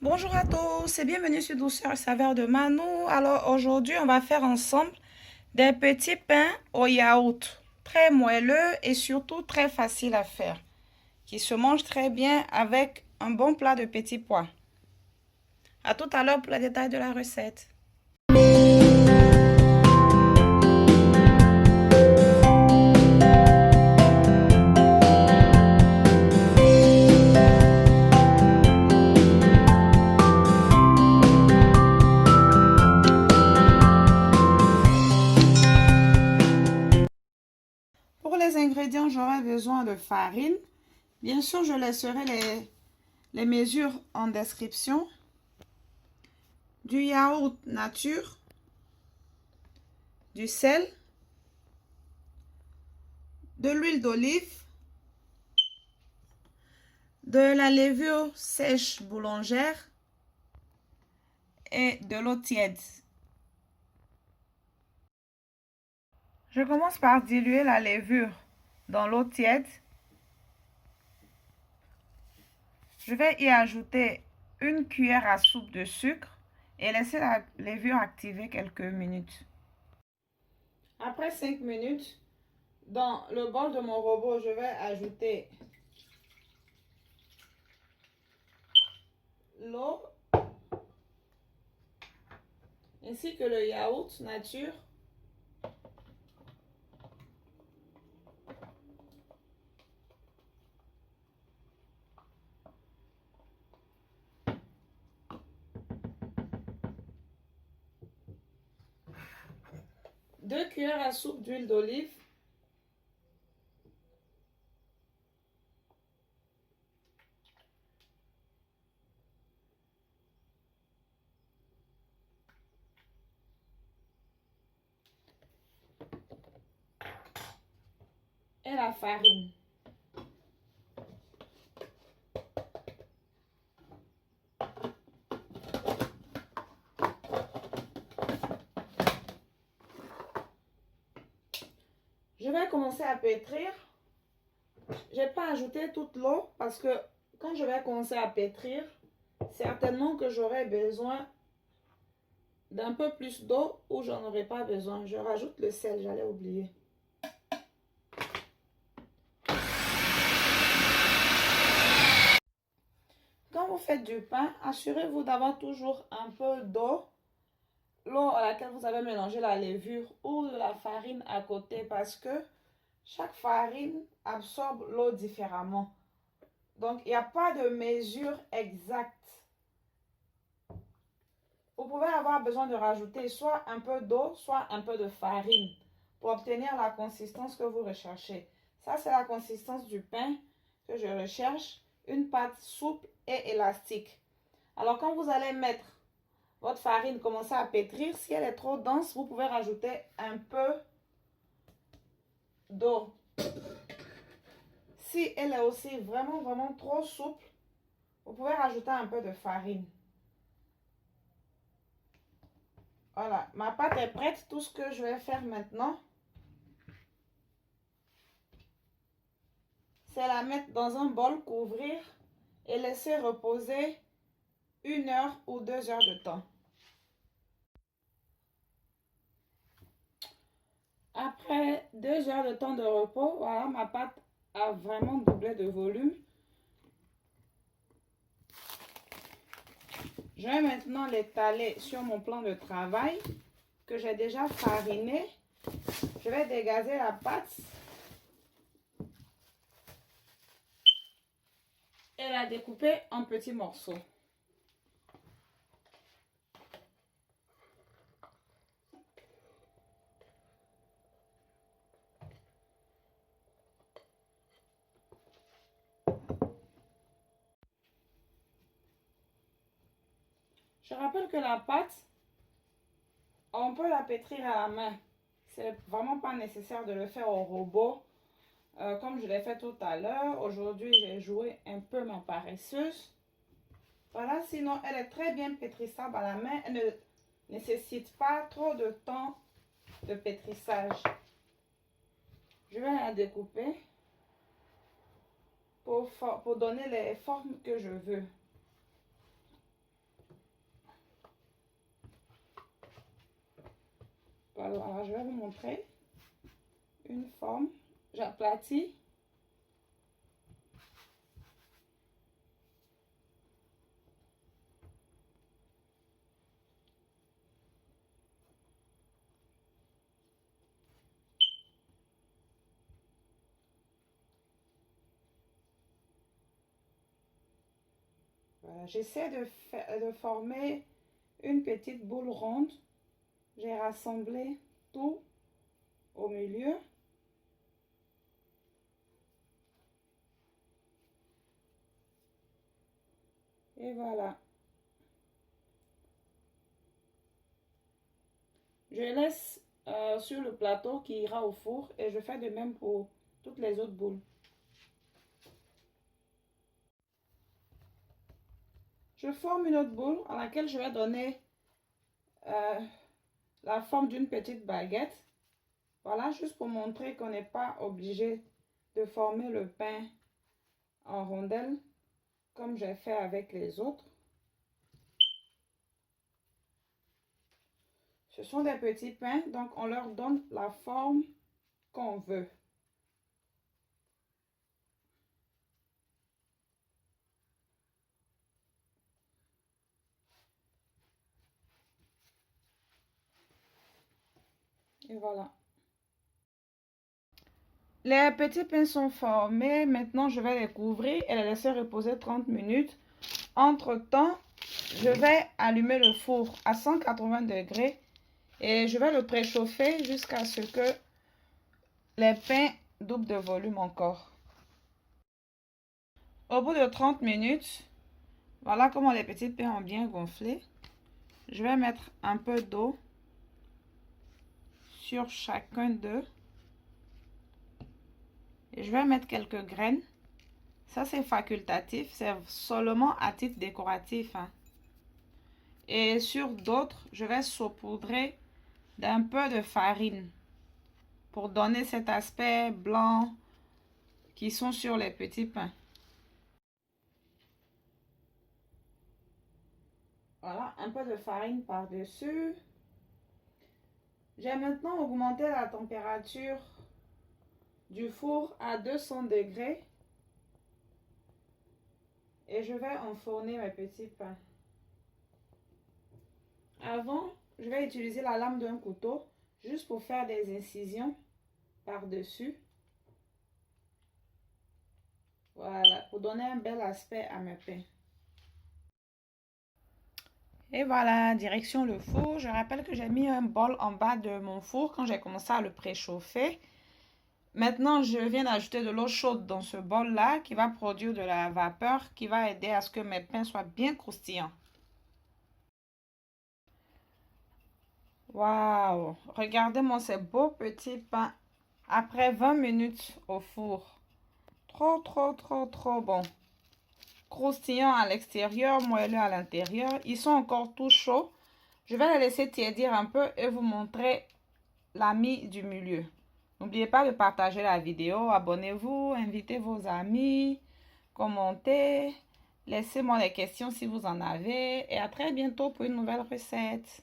Bonjour à tous et bienvenue sur Douceur Saveur de Manou. Alors aujourd'hui, on va faire ensemble des petits pains au yaourt. Très moelleux et surtout très facile à faire. Qui se mangent très bien avec un bon plat de petits pois. À tout à l'heure pour les détails de la recette. Pour les ingrédients, j'aurai besoin de farine. Bien sûr, je laisserai les mesures en description. Du yaourt nature. Du sel. De l'huile d'olive. De la levure sèche boulangère et de l'eau tiède. Je commence par diluer la levure dans l'eau tiède. Je vais y ajouter une cuillère à soupe de sucre et laisser la levure activer quelques minutes. Après 5 minutes, dans le bol de mon robot, je vais ajouter l'eau ainsi que le yaourt nature. Deux cuillères à soupe d'huile d'olive. Et la farine. Je vais commencer à pétrir. Je n'ai pas ajouté toute l'eau parce que quand je vais commencer à pétrir, certainement que j'aurai besoin d'un peu plus d'eau ou j'en aurai pas besoin. Je rajoute le sel, j'allais oublier. Quand vous faites du pain, assurez-vous d'avoir toujours un peu d'eau, l'eau à laquelle vous avez mélangé la levure ou de la farine à côté parce que chaque farine absorbe l'eau différemment. Donc, il n'y a pas de mesure exacte. Vous pouvez avoir besoin de rajouter soit un peu d'eau, soit un peu de farine pour obtenir la consistance que vous recherchez. Ça, c'est la consistance du pain que je recherche. Une pâte souple et élastique. Alors, quand vous allez mettre votre farine, commencer à pétrir, si elle est trop dense, vous pouvez rajouter un peu d'eau. Si elle est aussi vraiment trop souple, vous pouvez rajouter un peu de farine. Voilà, ma pâte est prête. Tout ce que je vais faire maintenant, c'est la mettre dans un bol, couvrir et laisser reposer 1 heure ou 2 heures de temps. Après 2 heures de temps de repos, voilà, ma pâte a vraiment doublé de volume. Je vais maintenant l'étaler sur mon plan de travail que j'ai déjà fariné. Je vais dégazer la pâte et la découper en petits morceaux. Je rappelle que la pâte, on peut la pétrir à la main. C'est vraiment pas nécessaire de le faire au robot. Comme je l'ai fait tout à l'heure, aujourd'hui j'ai joué un peu ma paresseuse. Voilà, sinon elle est très bien pétrissable à la main. Elle ne nécessite pas trop de temps de pétrissage. Je vais la découper pour donner les formes que je veux. Voilà, je vais vous montrer une forme. J'aplatis. Voilà, j'essaie de former une petite boule ronde. J'ai rassemblé tout au milieu. Et voilà. Je laisse sur le plateau qui ira au four et je fais de même pour toutes les autres boules. Je forme une autre boule à laquelle je vais donner la forme d'une petite baguette. Voilà, juste pour montrer qu'on n'est pas obligé de former le pain en rondelles comme j'ai fait avec les autres. Ce sont des petits pains, donc on leur donne la forme qu'on veut. Et voilà. Les petits pains sont formés. Maintenant, je vais les couvrir et les laisser reposer 30 minutes. Entre-temps, je vais allumer le four à 180 degrés et je vais le préchauffer jusqu'à ce que les pains doublent de volume encore. Au bout de 30 minutes, voilà comment les petits pains ont bien gonflé. Je vais mettre un peu d'eau sur chacun d'eux. Et je vais mettre quelques graines. Ça, c'est facultatif. C'est seulement à titre décoratif, hein. Et sur d'autres, je vais saupoudrer d'un peu de farine pour donner cet aspect blanc qui sont sur les petits pains. Voilà, un peu de farine par-dessus. J'ai maintenant augmenté la température du four à 200 degrés. Et je vais enfourner mes petits pains. Avant, je vais utiliser la lame d'un couteau juste pour faire des incisions par-dessus. Voilà, pour donner un bel aspect à mes pains. Et voilà, direction le four. Je rappelle que j'ai mis un bol en bas de mon four quand j'ai commencé à le préchauffer. Maintenant, je viens d'ajouter de l'eau chaude dans ce bol-là qui va produire de la vapeur qui va aider à ce que mes pains soient bien croustillants. Waouh! Regardez-moi ces beaux petits pains après 20 minutes au four. Trop bon. Croustillants à l'extérieur, moelleux à l'intérieur. Ils sont encore tout chauds. Je vais les laisser tiédir un peu et vous montrer la mie du milieu. N'oubliez pas de partager la vidéo, abonnez-vous, invitez vos amis, commentez, laissez-moi des questions si vous en avez et à très bientôt pour une nouvelle recette.